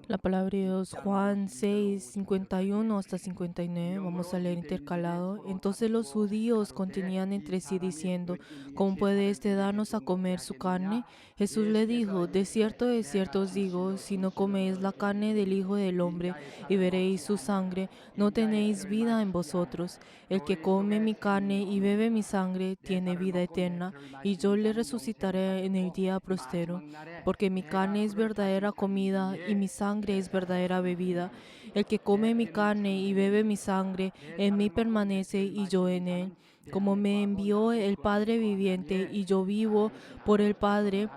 La palabra de Dios, Juan 6, 51 hasta 59, vamos a leer intercalado. Entonces los judíos contenían entre sí diciendo, ¿cómo puede éste darnos a comer su carne? Jesús le dijo, de cierto os digo, si no coméis la carne del Hijo del Hombre y veréis su sangre, no tenéis vida en vosotros. El que come mi carne y bebe mi sangre tiene vida eterna, y yo le resucitaré en el día prostero. Porque mi carne es verdadera comida y mi sangre es verdadera bebida. El que come mi carne y bebe mi sangre, en mí permanece y yo en él. Como me envió el Padre viviente y yo vivo por el Padre,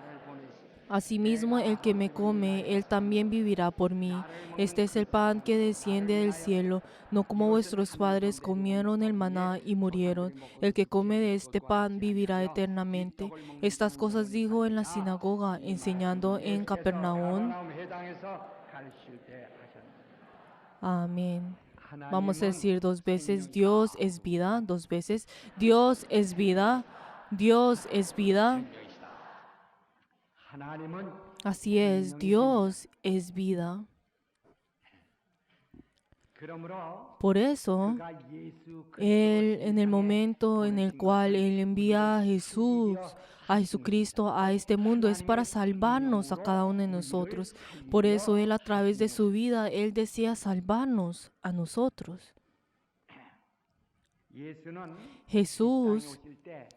asimismo el que me come, él también vivirá por mí. Este es el pan que desciende del cielo, no como vuestros padres comieron el maná y murieron. El que come de este pan vivirá eternamente. Estas cosas dijo en la sinagoga, enseñando en Capernaum. Amén. Vamos a decir dos veces, Dios es vida, dos veces, Dios es vida, Dios es vida. Así es, Dios es vida. Por eso, Él, en el momento en el cual Él envía a Jesucristo a este mundo, es para salvarnos a cada uno de nosotros. Por eso Él, a través de su vida, Él desea salvarnos a nosotros. Jesús,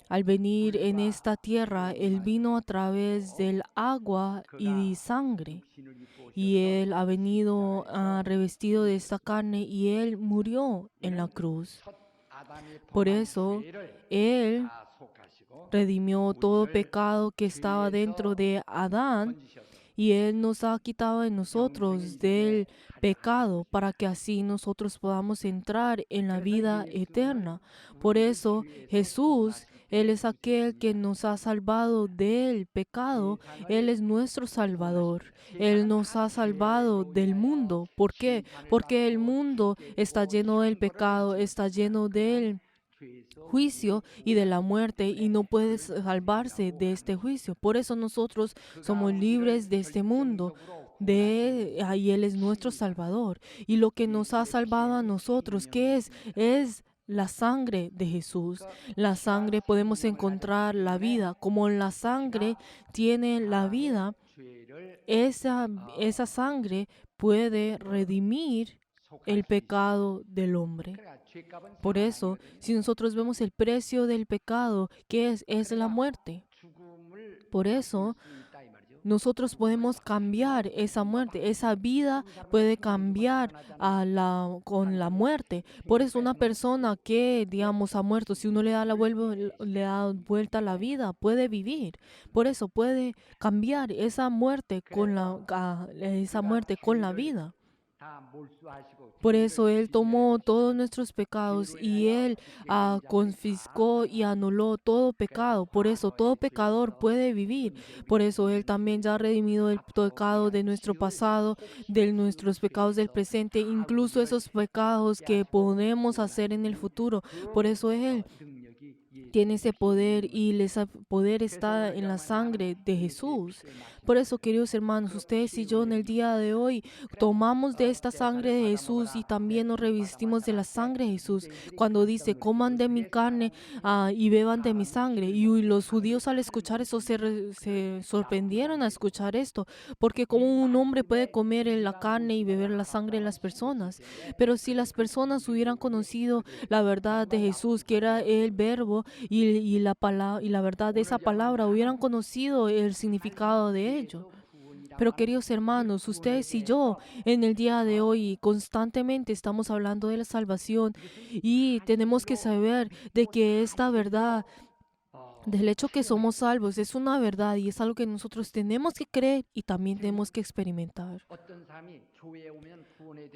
al venir en esta tierra, Él vino a través del agua y sangre. Y Él ha venido revestido de esta carne y Él murió en la cruz. Por eso, Él redimió todo pecado que estaba dentro de Adán y Él nos ha quitado de nosotros del pecado para que así nosotros podamos entrar en la vida eterna. Por eso Jesús, Él es aquel que nos ha salvado del pecado. Él es nuestro Salvador. Él nos ha salvado del mundo. ¿Por qué? Porque el mundo está lleno del pecado, está lleno del juicio y de la muerte y no puede salvarse de este juicio. Por eso nosotros somos libres de este mundo. Ahí Él es nuestro Salvador. Y lo que nos ha salvado a nosotros, ¿qué es? Es la sangre de Jesús. La sangre podemos encontrar la vida. Como la sangre tiene la vida, esa sangre puede redimir el pecado del hombre. Por eso, si nosotros vemos el precio del pecado, ¿qué es? Es la muerte. Por eso, nosotros podemos cambiar esa muerte. Esa vida puede cambiar con la muerte. Por eso, una persona que, digamos, ha muerto, si uno le da vuelta a la vida, puede vivir. Por eso, puede cambiar esa muerte esa muerte con la vida. Por eso Él tomó todos nuestros pecados y Él confiscó y anuló todo pecado. Por eso todo pecador puede vivir. Por eso Él también ya ha redimido el pecado de nuestro pasado, de nuestros pecados del presente, incluso esos pecados que podemos hacer en el futuro. Por eso Él tiene ese poder y ese poder está en la sangre de Jesús. Por eso, queridos hermanos, ustedes y yo en el día de hoy tomamos de esta sangre de Jesús y también nos revestimos de la sangre de Jesús. Cuando dice, coman de mi carne y beban de mi sangre. Y los judíos al escuchar eso se sorprendieron a escuchar esto, porque como un hombre puede comer la carne y beber la sangre de las personas. Pero si las personas hubieran conocido la verdad de Jesús, que era el verbo, y la verdad de esa palabra, hubieran conocido el significado de ello. Pero queridos hermanos, ustedes y yo en el día de hoy constantemente estamos hablando de la salvación y tenemos que saber de que esta verdad del hecho que somos salvos es una verdad y es algo que nosotros tenemos que creer y también tenemos que experimentar.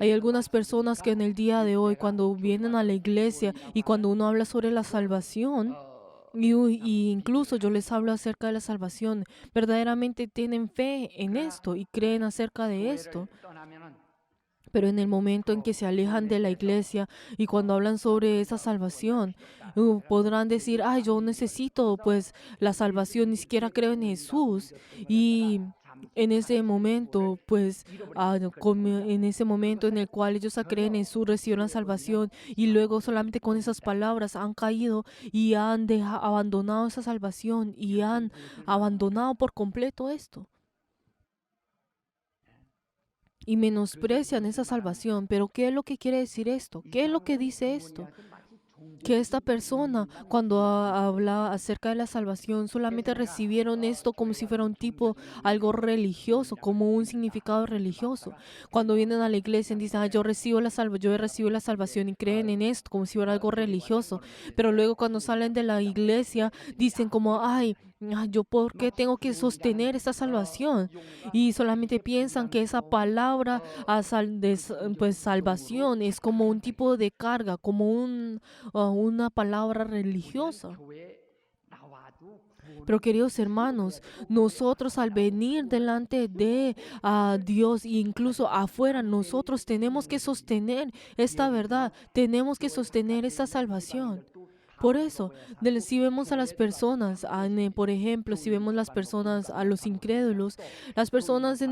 Hay algunas personas que en el día de hoy, cuando vienen a la iglesia y cuando uno habla sobre la salvación, y incluso yo les hablo acerca de la salvación, verdaderamente tienen fe en esto y creen acerca de esto. Pero en el momento en que se alejan de la iglesia y cuando hablan sobre esa salvación, podrán decir, ay, yo necesito pues la salvación, ni siquiera creo en Jesús. Y en ese momento, pues, en ese momento en el cual ellos creen en su recibieron la salvación y luego solamente con esas palabras han caído y han abandonado esa salvación y han abandonado por completo esto y menosprecian esa salvación. Pero ¿qué es lo que quiere decir esto? ¿Qué es lo que dice esto? Que esta persona, cuando habla acerca de la salvación, solamente recibieron esto como si fuera un tipo, algo religioso, como un significado religioso. Cuando vienen a la iglesia y dicen, yo recibo yo he recibido la salvación y creen en esto como si fuera algo religioso. Pero luego cuando salen de la iglesia, dicen como, yo por qué tengo que sostener esta salvación. Y solamente piensan que esa palabra pues salvación es como un tipo de carga, como una palabra religiosa. Pero queridos hermanos, nosotros al venir delante de Dios e incluso afuera, nosotros tenemos que sostener esta verdad, tenemos que sostener esta salvación. Por eso, si vemos a las personas, por ejemplo, si vemos las personas, a los incrédulos, las personas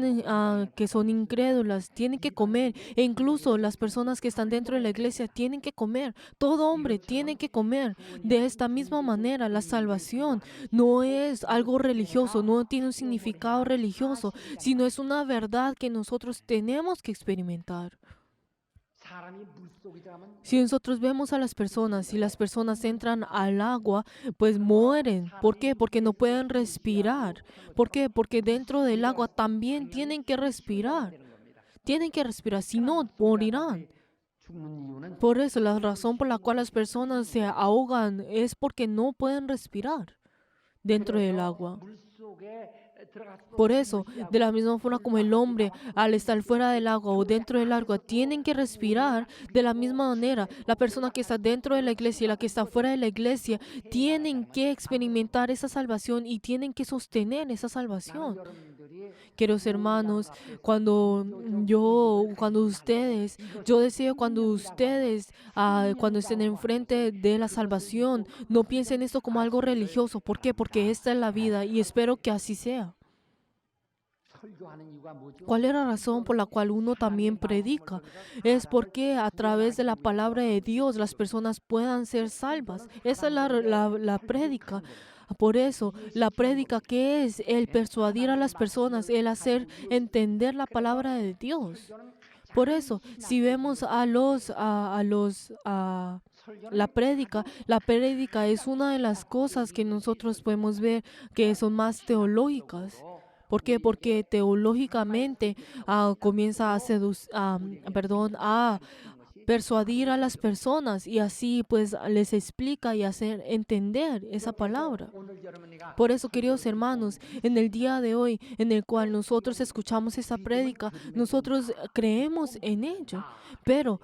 que son incrédulas tienen que comer, e incluso las personas que están dentro de la iglesia tienen que comer. Todo hombre tiene que comer. De esta misma manera, la salvación no es algo religioso, no tiene un significado religioso, sino es una verdad que nosotros tenemos que experimentar. Si nosotros vemos a las personas, si las personas entran al agua, pues mueren. ¿Por qué? Porque no pueden respirar. ¿Por qué? Porque dentro del agua también tienen que respirar. Tienen que respirar, si no, morirán. Por eso, la razón por la cual las personas se ahogan es porque no pueden respirar dentro del agua. Por eso, de la misma forma como el hombre, al estar fuera del agua o dentro del agua, tienen que respirar, de la misma manera, la persona que está dentro de la iglesia y la que está fuera de la iglesia, tienen que experimentar esa salvación y tienen que sostener esa salvación. Queridos hermanos, yo deseo cuando ustedes, cuando estén enfrente de la salvación, no piensen esto como algo religioso. ¿Por qué? Porque esta es la vida y espero que así sea. ¿Cuál es la razón por la cual uno también predica? Es porque a través de la palabra de Dios las personas puedan ser salvas. Esa es la prédica. Por eso, la prédica, ¿qué es? El persuadir a las personas, el hacer entender la palabra de Dios. Por eso, si vemos la prédica es una de las cosas que nosotros podemos ver que son más teológicas. ¿Por qué? Porque teológicamente comienza a persuadir a las personas y así pues les explica y hacer entender esa palabra. Por eso, queridos hermanos, en el día de hoy, en el cual nosotros escuchamos esta prédica, nosotros creemos en ello. Pero,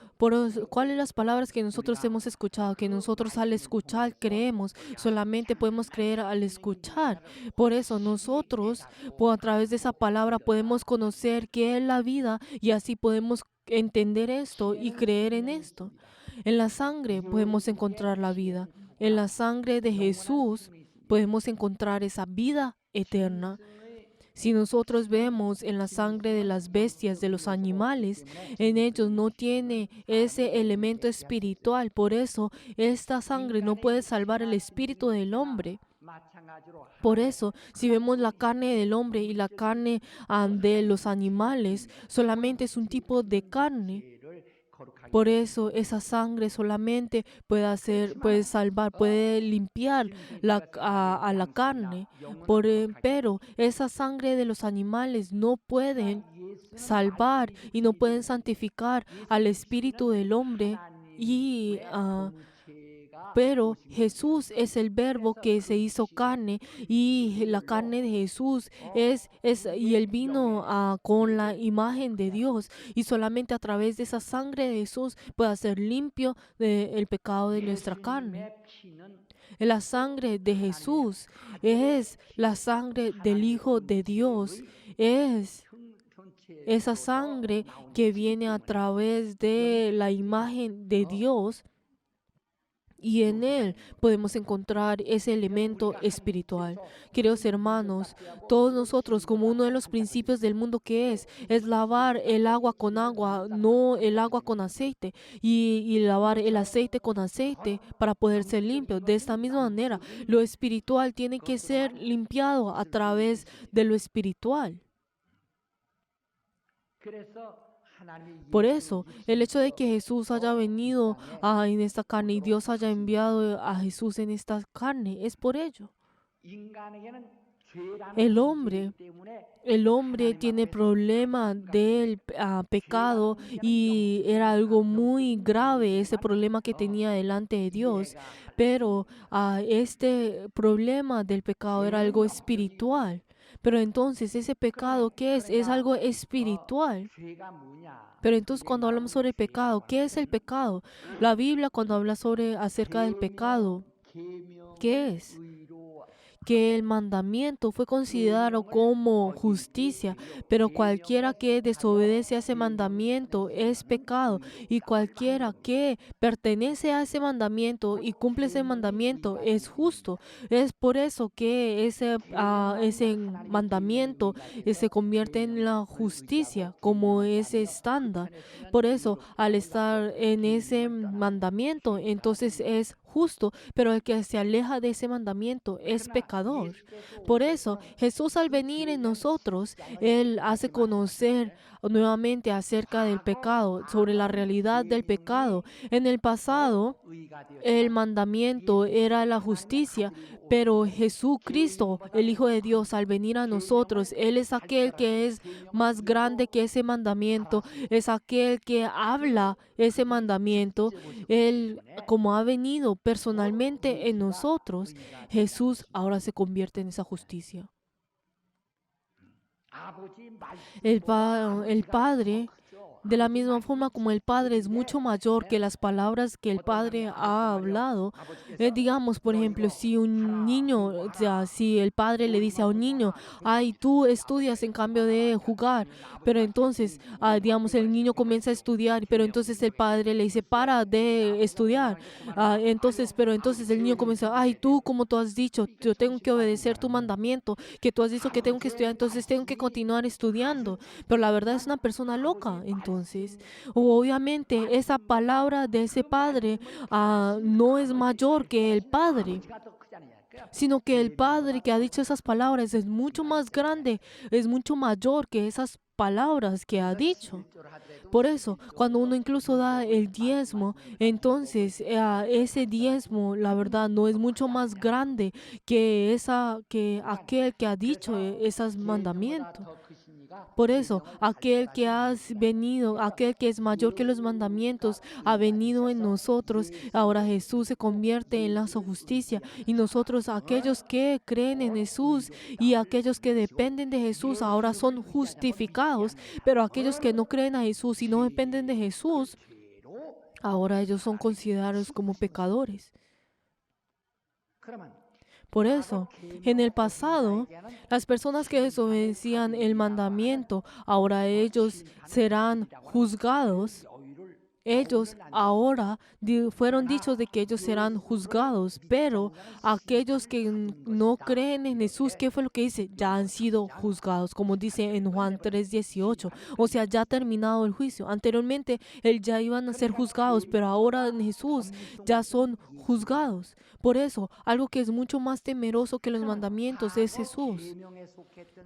¿cuáles las palabras que nosotros hemos escuchado? Que nosotros al escuchar creemos, solamente podemos creer al escuchar. Por eso nosotros, a través de esa palabra, podemos conocer qué es la vida y así podemos entender esto y creer en esto. En la sangre podemos encontrar la vida. En la sangre de Jesús podemos encontrar esa vida eterna. Si nosotros vemos en la sangre de las bestias, de los animales, en ellos no tiene ese elemento espiritual. Por eso, esta sangre no puede salvar el espíritu del hombre. Por eso, si vemos la carne del hombre y la carne de los animales, solamente es un tipo de carne. Por eso esa sangre solamente puede salvar, puede limpiar a la carne. Pero esa sangre de los animales no pueden salvar y no pueden santificar al espíritu del hombre. Pero Jesús es el verbo que se hizo carne y la carne de Jesús y él vino con la imagen de Dios y solamente a través de esa sangre de Jesús puede hacer limpio el pecado de nuestra carne. La sangre de Jesús es la sangre del Hijo de Dios, es esa sangre que viene a través de la imagen de Dios. Y en Él podemos encontrar ese elemento espiritual. Queridos hermanos, todos nosotros, como uno de los principios del mundo que es lavar el agua con agua, no el agua con aceite, y lavar el aceite con aceite para poder ser limpio. De esta misma manera, lo espiritual tiene que ser limpiado a través de lo espiritual. Por eso, el hecho de que Jesús haya venido en esta carne y Dios haya enviado a Jesús en esta carne, es por ello. El hombre, el hombre tiene problema del pecado y era algo muy grave ese problema que tenía delante de Dios. Pero este problema del pecado era algo espiritual. Pero entonces ese pecado, ¿qué es? Es algo espiritual. Pero entonces cuando hablamos sobre el pecado, ¿qué es el pecado? La Biblia cuando habla acerca del pecado, ¿qué es? Que el mandamiento fue considerado como justicia, pero cualquiera que desobedece a ese mandamiento es pecado, y cualquiera que pertenece a ese mandamiento y cumple ese mandamiento es justo. Es por eso que ese mandamiento se convierte en la justicia como ese estándar. Por eso, al estar en ese mandamiento, entonces es justo, pero el que se aleja de ese mandamiento es pecador. Por eso, Jesús al venir en nosotros, Él hace conocer nuevamente acerca del pecado, sobre la realidad del pecado. En el pasado, el mandamiento era la justicia, pero Jesucristo, el Hijo de Dios, al venir a nosotros, Él es aquel que es más grande que ese mandamiento, es aquel que habla ese mandamiento. Él, como ha venido personalmente en nosotros, Jesús ahora se convierte en esa justicia. El Padre, de la misma forma como el Padre es mucho mayor que las palabras que el Padre ha hablado, digamos, por ejemplo, si un niño, o sea, si el Padre le dice a un niño, ay, tú estudias en cambio de jugar, pero entonces, digamos, el niño comienza a estudiar, pero entonces el Padre le dice, para de estudiar. Pero entonces el niño comienza, ay, tú, como tú has dicho, yo tengo que obedecer tu mandamiento, que tú has dicho que tengo que estudiar, entonces tengo que continuar estudiando. Pero la verdad es una persona loca, entonces. Obviamente, esa palabra de ese padre no es mayor que el Padre, sino que el Padre que ha dicho esas palabras es mucho más grande, es mucho mayor que esas palabras que ha dicho. Por eso, cuando uno incluso da el diezmo, entonces ese diezmo, la verdad, no es mucho más grande que aquel que ha dicho esos mandamientos. Por eso, aquel que has venido, aquel que es mayor que los mandamientos, ha venido en nosotros. Ahora Jesús se convierte en la justicia. Y nosotros, aquellos que creen en Jesús y aquellos que dependen de Jesús, ahora son justificados. Pero aquellos que no creen a Jesús y no dependen de Jesús, ahora ellos son considerados como pecadores. Por eso, en el pasado, las personas que desobedecían el mandamiento, ahora ellos serán juzgados. Ellos ahora fueron dichos de que ellos serán juzgados, pero aquellos que no creen en Jesús, ¿qué fue lo que dice? Ya han sido juzgados, como dice en Juan 3:18. O sea, ya ha terminado el juicio. Anteriormente, ya iban a ser juzgados, pero ahora en Jesús ya son juzgados. Por eso, algo que es mucho más temeroso que los mandamientos es Jesús.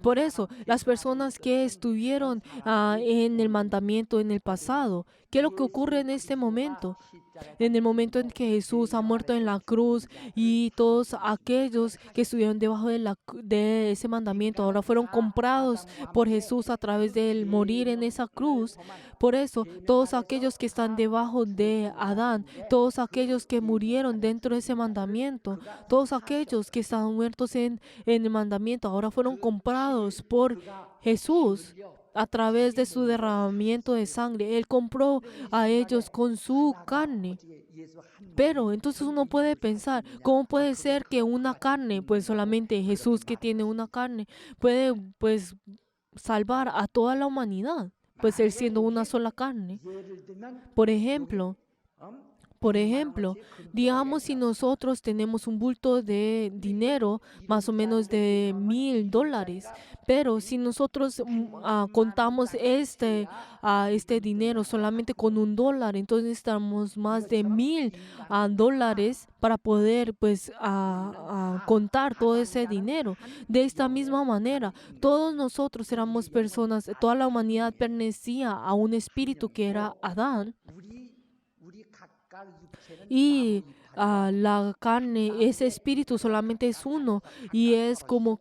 Por eso, las personas que estuvieron en el mandamiento en el pasado, ¿qué es lo que ocurre en este momento? En el momento en que Jesús ha muerto en la cruz y todos aquellos que estuvieron debajo de ese mandamiento ahora fueron comprados por Jesús a través de él morir en esa cruz. Por eso, todos aquellos que están debajo de Adán, todos aquellos que murieron dentro de ese mandamiento, todos aquellos que estaban muertos en el mandamiento, ahora fueron comprados por Jesús a través de su derramamiento de sangre. Él compró a ellos con su carne. Pero entonces uno puede pensar, ¿cómo puede ser que una carne, pues solamente Jesús que tiene una carne, puede pues salvar a toda la humanidad? Pues él siendo una sola carne. Por ejemplo, Por ejemplo, digamos si nosotros tenemos un bulto de dinero, más o menos de $1,000, pero si nosotros contamos este dinero solamente con $1, entonces necesitamos más de $1,000 para poder pues contar todo ese dinero. De esta misma manera, todos nosotros éramos personas, toda la humanidad pertenecía a un espíritu que era Adán. Y la carne, ese espíritu solamente es uno y es como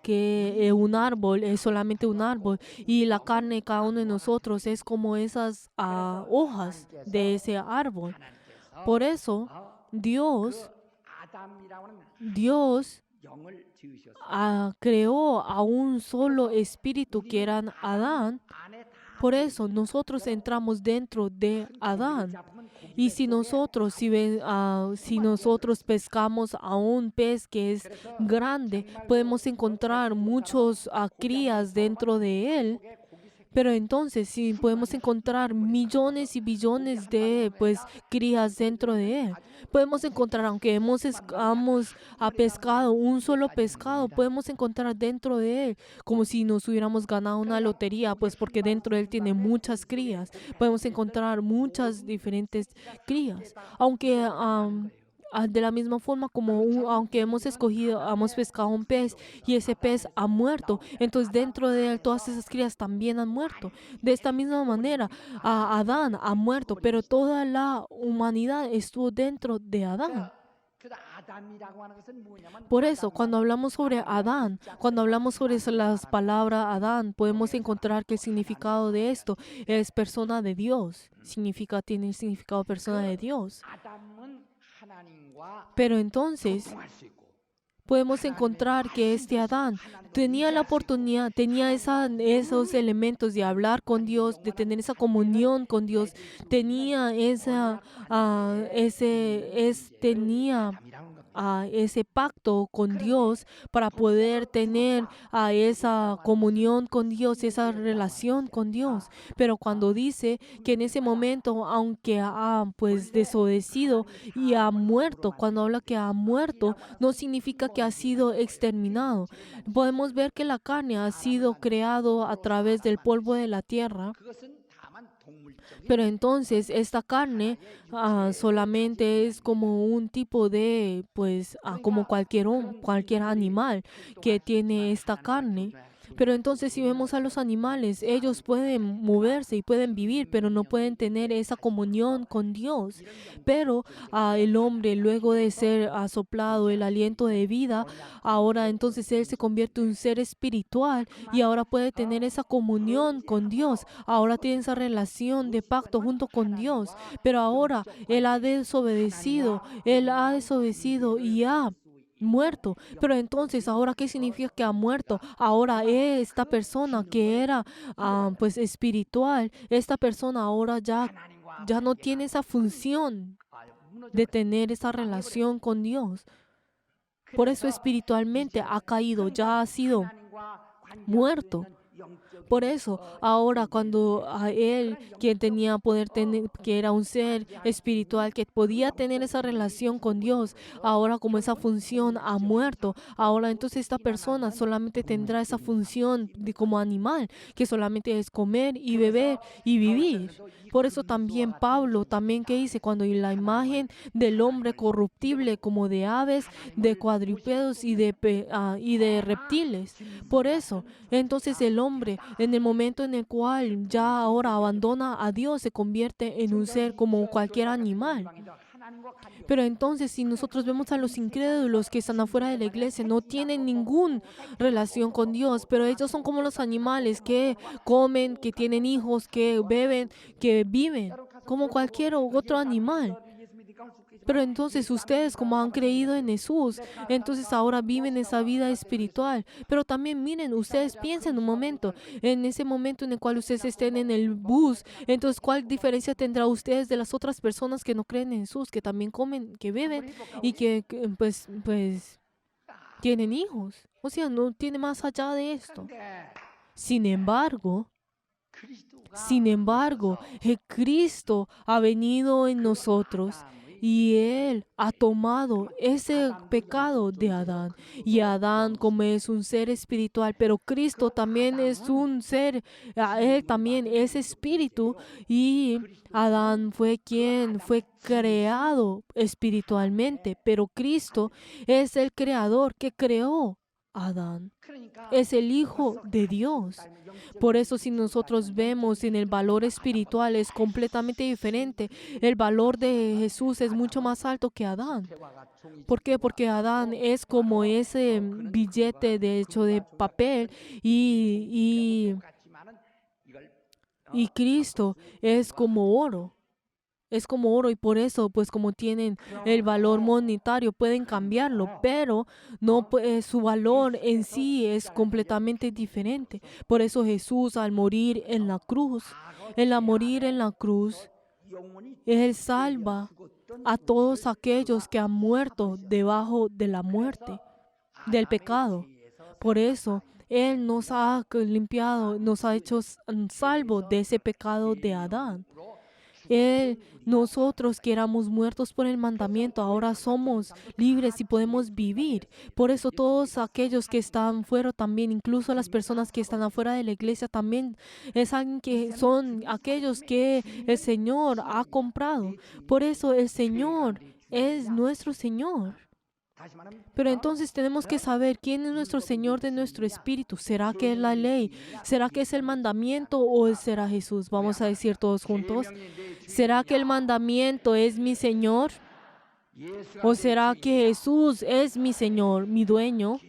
que un árbol es solamente un árbol y la carne de cada uno de nosotros es como esas hojas de ese árbol. Por eso Dios creó a un solo espíritu que era Adán. Por eso nosotros entramos dentro de Adán. Y si nosotros pescamos a un pez que es grande, podemos encontrar muchos crías dentro de él. Pero entonces, si podemos encontrar millones y billones de crías dentro de él, podemos encontrar, aunque hemos pescado un solo pescado, podemos encontrar dentro de él, como si nos hubiéramos ganado una lotería, pues porque dentro de él tiene muchas crías. Podemos encontrar muchas diferentes crías, aunque de la misma forma como aunque hemos pescado un pez y ese pez ha muerto, entonces dentro de él todas esas crías también han muerto. De esta misma manera, Adán ha muerto, pero toda la humanidad estuvo dentro de Adán. Por eso, cuando hablamos sobre Adán, cuando hablamos sobre las palabras Adán, podemos encontrar que el significado de esto es persona de Dios. Tiene el significado persona de Dios. Pero entonces podemos encontrar que este Adán tenía la oportunidad, tenía esos elementos de hablar con Dios, de tener esa comunión con Dios, tenía ese pacto con Dios para poder tener esa comunión con Dios, esa relación con Dios. Pero cuando dice que en ese momento, aunque ha desobedecido y ha muerto, cuando habla que ha muerto, no significa que ha sido exterminado. Podemos ver que la carne ha sido creado a través del polvo de la tierra. Pero entonces esta carne solamente es como un tipo de, como cualquier animal que tiene esta carne. Pero entonces si vemos a los animales, ellos pueden moverse y pueden vivir, pero no pueden tener esa comunión con Dios. Pero el hombre, luego de ser soplado el aliento de vida, ahora entonces él se convierte en un ser espiritual y ahora puede tener esa comunión con Dios. Ahora tiene esa relación de pacto junto con Dios. Pero ahora él ha desobedecido y ha muerto. Pero entonces, ¿ahora qué significa que ha muerto? Ahora esta persona que era espiritual, esta persona ahora ya no tiene esa función de tener esa relación con Dios. Por eso espiritualmente ha caído, ya ha sido muerto. Por eso, ahora cuando a él, quien tenía poder tener, que era un ser espiritual, que podía tener esa relación con Dios, ahora como esa función ha muerto, ahora entonces esta persona solamente tendrá esa función como animal, que solamente es comer y beber y vivir. Por eso también Pablo, que dice, cuando la imagen del hombre corruptible como de aves, de cuadrúpedos y de reptiles. Por eso, entonces el hombre, en el momento en el cual ya ahora abandona a Dios, se convierte en un ser como cualquier animal. Pero entonces, si nosotros vemos a los incrédulos que están afuera de la iglesia, no tienen ninguna relación con Dios, pero ellos son como los animales que comen, que tienen hijos, que beben, que viven, como cualquier otro animal. Pero entonces ustedes, como han creído en Jesús, entonces ahora viven esa vida espiritual. Pero también miren, ustedes piensen un momento, en ese momento en el cual ustedes estén en el bus, entonces ¿cuál diferencia tendrá ustedes de las otras personas que no creen en Jesús, que también comen, que beben y que tienen hijos? O sea, no tiene más allá de esto. Sin embargo, Sin embargo, Cristo ha venido en nosotros y Él ha tomado ese pecado de Adán. Y Adán, como es un ser espiritual, pero Cristo también es un ser, Él también es espíritu, y Adán fue quien fue creado espiritualmente, pero Cristo es el creador que creó a Adán. Es el Hijo de Dios. Por eso, si nosotros vemos en el valor espiritual es completamente diferente. El valor de Jesús es mucho más alto que Adán. ¿Por qué? Porque Adán es como ese billete de hecho de papel y Cristo es como oro. Es como oro y por eso, pues como tienen el valor monetario, pueden cambiarlo, pero no, su valor en sí es completamente diferente. Por eso Jesús al morir en la cruz, morir en la cruz, Él salva a todos aquellos que han muerto debajo de la muerte, del pecado. Por eso Él nos ha limpiado, nos ha hecho salvo de ese pecado de Adán. Nosotros que éramos muertos por el mandamiento, ahora somos libres y podemos vivir. Por eso todos aquellos que están fuera también, incluso las personas que están afuera de la iglesia también, es alguien que son aquellos que el Señor ha comprado. Por eso el Señor es nuestro Señor. Pero entonces tenemos que saber quién es nuestro Señor de nuestro espíritu. ¿Será que es la ley? ¿Será que es el mandamiento o será Jesús? Vamos a decir todos juntos. ¿Será que el mandamiento es mi Señor? ¿O será que Jesús es mi Señor, mi dueño?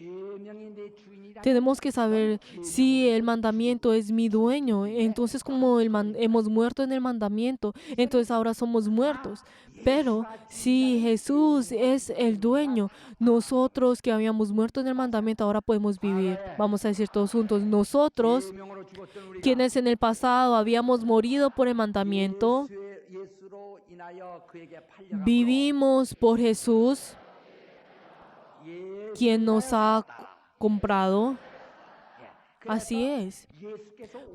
Tenemos que saber si el mandamiento es mi dueño. Entonces, como hemos muerto en el mandamiento, entonces ahora somos muertos. Pero si Jesús es el dueño, nosotros que habíamos muerto en el mandamiento, ahora podemos vivir. Vamos a decir todos juntos, nosotros, quienes en el pasado habíamos morido por el mandamiento, vivimos por Jesús, quien nos ha comprado. Así es.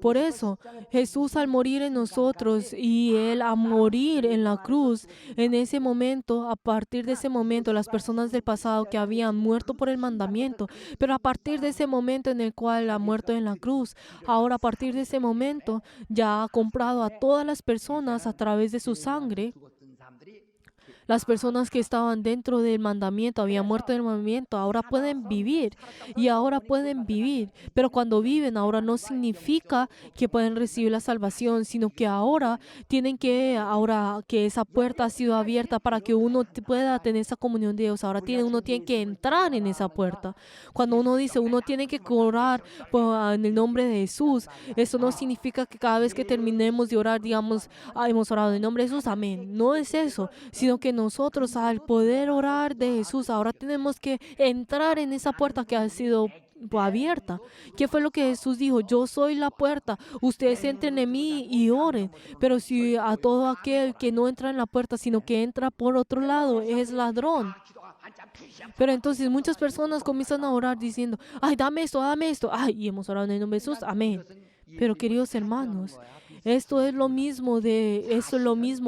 Por eso, Jesús al morir en nosotros y Él a morir en la cruz, en ese momento, a partir de ese momento, las personas del pasado que habían muerto por el mandamiento, pero a partir de ese momento en el cual ha muerto en la cruz, ahora a partir de ese momento ya ha comprado a todas las personas a través de su sangre. Las personas que estaban dentro del mandamiento, habían muerto en el mandamiento, ahora pueden vivir y ahora pueden vivir. Pero cuando viven, ahora no significa que pueden recibir la salvación, sino que ahora ahora que esa puerta ha sido abierta para que uno pueda tener esa comunión de Dios, ahora uno tiene que entrar en esa puerta. Cuando uno dice, uno tiene que orar en el nombre de Jesús, eso no significa que cada vez que terminemos de orar, digamos, hemos orado en el nombre de Jesús, amén. No es eso, sino que nosotros al poder orar de Jesús, ahora tenemos que entrar en esa puerta que ha sido abierta. ¿Qué fue lo que Jesús dijo? Yo soy la puerta, ustedes entren en mí y oren. Pero si a todo aquel que no entra en la puerta, sino que entra por otro lado, es ladrón. Pero entonces muchas personas comienzan a orar diciendo, ay, dame esto, ay, y hemos orado en el nombre de Jesús, amén. Pero queridos hermanos, esto es lo mismo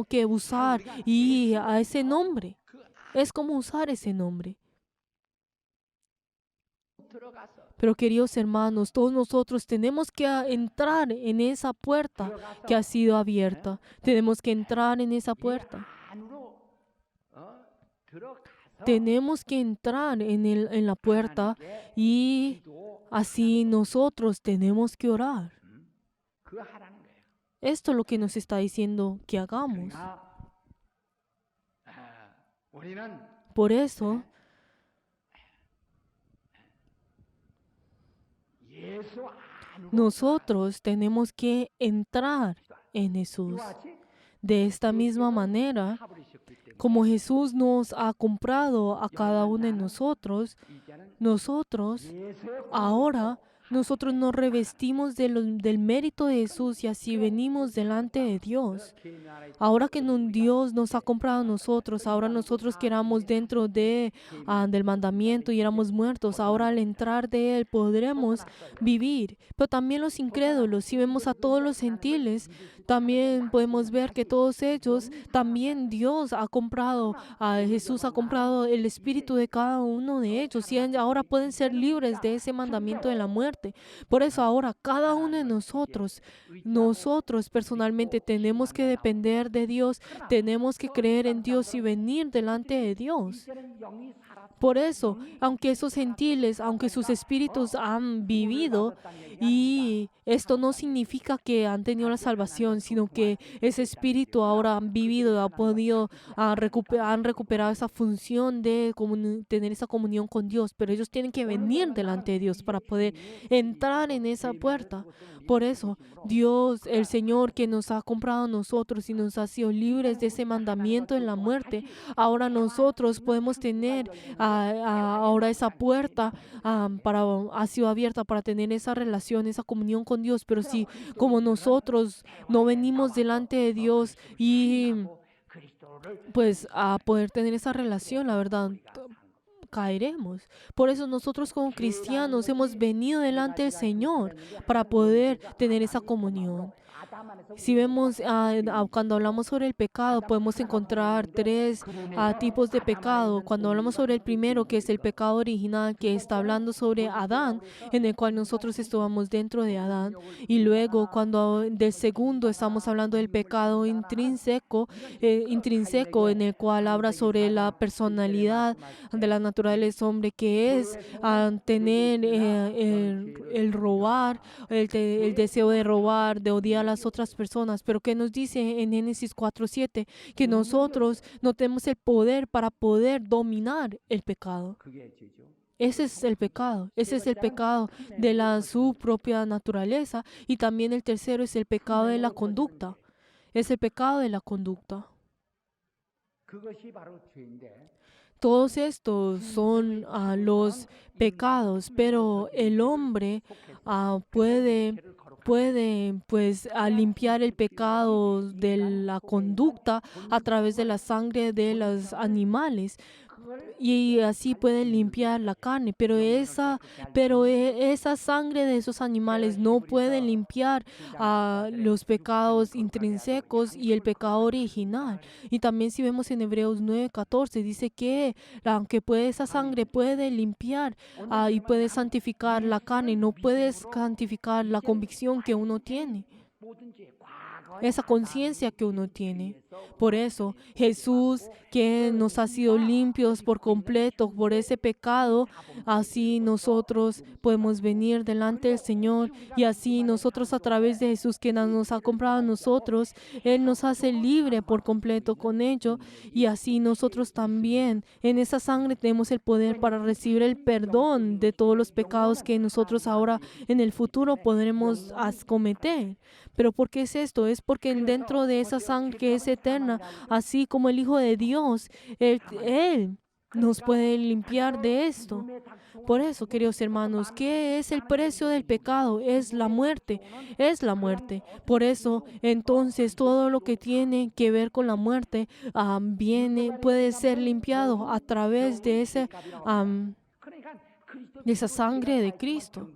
que usar y a ese nombre. Es como usar ese nombre. Pero queridos hermanos, todos nosotros tenemos que entrar en esa puerta que ha sido abierta. Tenemos que entrar en esa puerta. Tenemos que entrar en la puerta y así nosotros tenemos que orar. Esto es lo que nos está diciendo que hagamos. Por eso, nosotros tenemos que entrar en Jesús. De esta misma manera, como Jesús nos ha comprado a cada uno de nosotros, nosotros ahora nosotros nos revestimos del mérito de Jesús y así venimos delante de Dios. Ahora que Dios nos ha comprado a nosotros, ahora nosotros que éramos dentro del mandamiento y éramos muertos, ahora al entrar de Él podremos vivir. Pero también los incrédulos, si vemos a todos los gentiles, también podemos ver que todos ellos, también Dios ha comprado, Jesús ha comprado el espíritu de cada uno de ellos y ahora pueden ser libres de ese mandamiento de la muerte. Por eso ahora cada uno de nosotros personalmente tenemos que depender de Dios, tenemos que creer en Dios y venir delante de Dios. Por eso, aunque esos gentiles, aunque sus espíritus han vivido, y esto no significa que han tenido la salvación, sino que ese espíritu ahora han vivido, han recuperado esa función de tener esa comunión con Dios, pero ellos tienen que venir delante de Dios para poder entrar en esa puerta. Por eso, Dios, el Señor que nos ha comprado a nosotros y nos ha sido libres de ese mandamiento en la muerte, ahora nosotros podemos tener ahora esa puerta ha sido abierta para tener esa relación, esa comunión con Dios. Pero si como nosotros no venimos delante de Dios y pues a poder tener esa relación, la verdad, caeremos. Por eso nosotros como cristianos hemos venido delante del Señor para poder tener esa comunión. Si vemos, cuando hablamos sobre el pecado, podemos encontrar tres tipos de pecado. Cuando hablamos sobre el primero, que es el pecado original, que está hablando sobre Adán, en el cual nosotros estábamos dentro de Adán. Y luego, del segundo, estamos hablando del pecado intrínseco, en el cual habla sobre la personalidad de la naturaleza hombre, que es tener el robar, el deseo de robar, de odiar a las otras personas. Pero que nos dice en Génesis 4:7 que nosotros no tenemos el poder para poder dominar el pecado. Ese es el pecado. Ese es el pecado de su propia naturaleza. Y también el tercero es el pecado de la conducta. Es el pecado de la conducta. Todos estos son los pecados, pero el hombre puede pues limpiar el pecado de la conducta a través de la sangre de los animales. Y así puede limpiar la carne, pero esa sangre de esos animales no puede limpiar los pecados intrínsecos y el pecado original. Y también si vemos en Hebreos 9:14, dice que aunque esa sangre puede limpiar y puede santificar la carne, no puede santificar la convicción que uno tiene, esa conciencia que uno tiene. Por eso, Jesús, que nos ha sido limpios por completo por ese pecado, así nosotros podemos venir delante del Señor y así nosotros a través de Jesús que nos ha comprado a nosotros, Él nos hace libre por completo con ello y así nosotros también en esa sangre tenemos el poder para recibir el perdón de todos los pecados que nosotros ahora en el futuro podremos cometer. Pero ¿por qué es esto? Es porque dentro de esa sangre que es eterna, así como el Hijo de Dios, Él nos puede limpiar de esto. Por eso, queridos hermanos, ¿qué es el precio del pecado? Es la muerte, es la muerte. Por eso, entonces, todo lo que tiene que ver con la muerte puede ser limpiado a través de esa sangre de Cristo.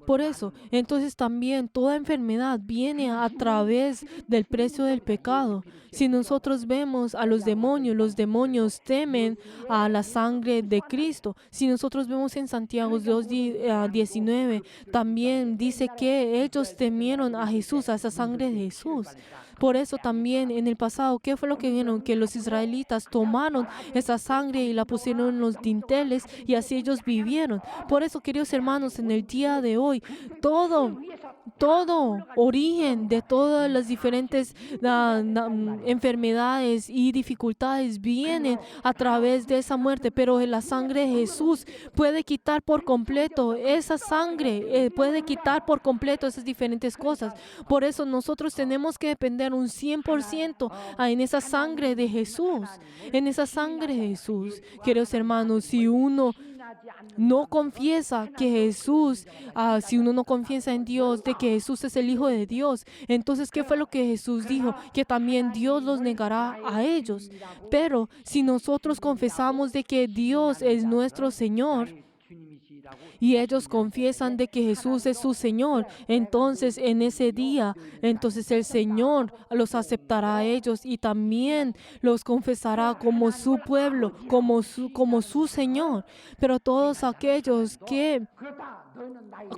Por eso, entonces también toda enfermedad viene a través del precio del pecado. Si nosotros vemos a los demonios temen a la sangre de Cristo. Si nosotros vemos en Santiago 2:19, también dice que ellos temieron a Jesús, a esa sangre de Jesús. Por eso también en el pasado, ¿qué fue lo que vieron? Que los israelitas tomaron esa sangre y la pusieron en los dinteles y así ellos vivieron. Por eso, queridos hermanos, en el día de hoy, todo origen de todas las diferentes enfermedades y dificultades vienen a través de esa muerte, pero la sangre de Jesús puede quitar por completo esa sangre, puede quitar por completo esas diferentes cosas. Por eso nosotros tenemos que depender un 100% en esa sangre de Jesús, Queridos hermanos, si uno no confiesa que Jesús, si uno no confiesa en Dios, de que Jesús es el Hijo de Dios, entonces, ¿qué fue lo que Jesús dijo? Que también Dios los negará a ellos. Pero si nosotros confesamos de que Dios es nuestro Señor, y ellos confiesan de que Jesús es su Señor, entonces en ese día, entonces el Señor los aceptará a ellos y también los confesará como su pueblo, como su Señor. Pero todos aquellos que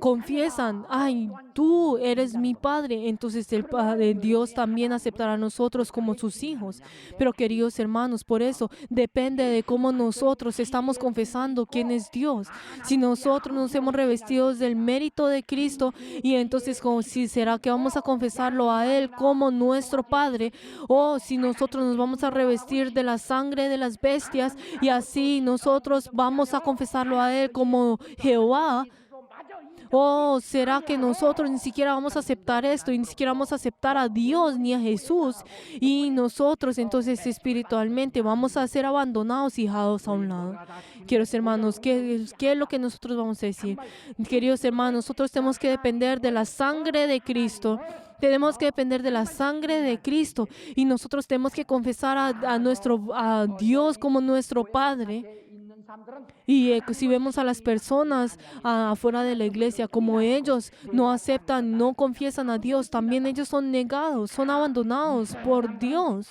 confiesan, ay, tú eres mi Padre, entonces el Padre Dios también aceptará a nosotros como sus hijos. Pero queridos hermanos, por eso depende de cómo nosotros estamos confesando quién es Dios. Si nosotros nos hemos revestido del mérito de Cristo, y entonces si será que vamos a confesarlo a Él como nuestro Padre, o si nosotros nos vamos a revestir de la sangre de las bestias y así nosotros vamos a confesarlo a Él como Jehová. ¿O será que nosotros ni siquiera vamos a aceptar esto y ni siquiera vamos a aceptar a Dios ni a Jesús? Y nosotros entonces espiritualmente vamos a ser abandonados y dejados a un lado. Queridos hermanos, ¿qué es lo que nosotros vamos a decir? Queridos hermanos, nosotros tenemos que depender de la sangre de Cristo. Tenemos que depender de la sangre de Cristo y nosotros tenemos que confesar a Dios como nuestro Padre. Y si vemos a las personas afuera de la iglesia, como ellos no aceptan, no confiesan a Dios, también ellos son negados, son abandonados por Dios.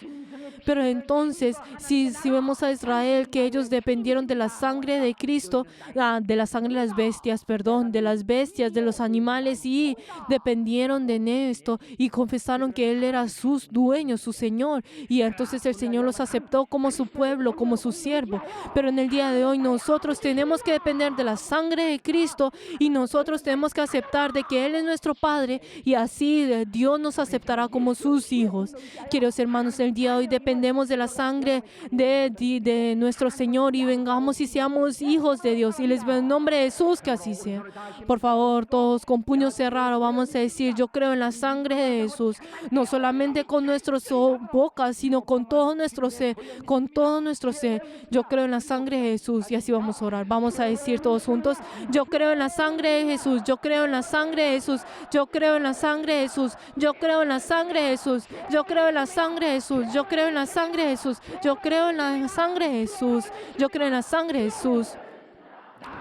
Pero entonces, si vemos a Israel, que ellos dependieron de la sangre de Cristo, de la sangre de las bestias, de las bestias, de los animales, y dependieron de esto y confesaron que Él era su dueño, su Señor, y entonces el Señor los aceptó como su pueblo, como su siervo. Pero en el día de hoy nosotros tenemos que depender de la sangre de Cristo y nosotros tenemos que aceptar de que Él es nuestro Padre y así Dios nos aceptará como sus hijos. Queridos hermanos, el día de hoy dependemos de la sangre de nuestro Señor y vengamos y seamos hijos de Dios. Y les veo en nombre de Jesús que así sea. Por favor, todos con puño cerrado vamos a decir, yo creo en la sangre de Jesús, no solamente con nuestras bocas, sino con todo nuestro ser, con todo nuestro ser. Yo creo en la sangre de Jesús y así vamos a orar. Vamos a decir todos juntos, yo creo en la sangre de Jesús, yo creo en la sangre de Jesús, yo creo en la sangre de Jesús, yo creo en la sangre de Jesús, yo creo en la sangre de Jesús, yo creo en la sangre de Jesús, yo creo en la sangre de Jesús, yo creo en la sangre de Jesús.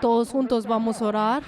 Todos juntos vamos a orar.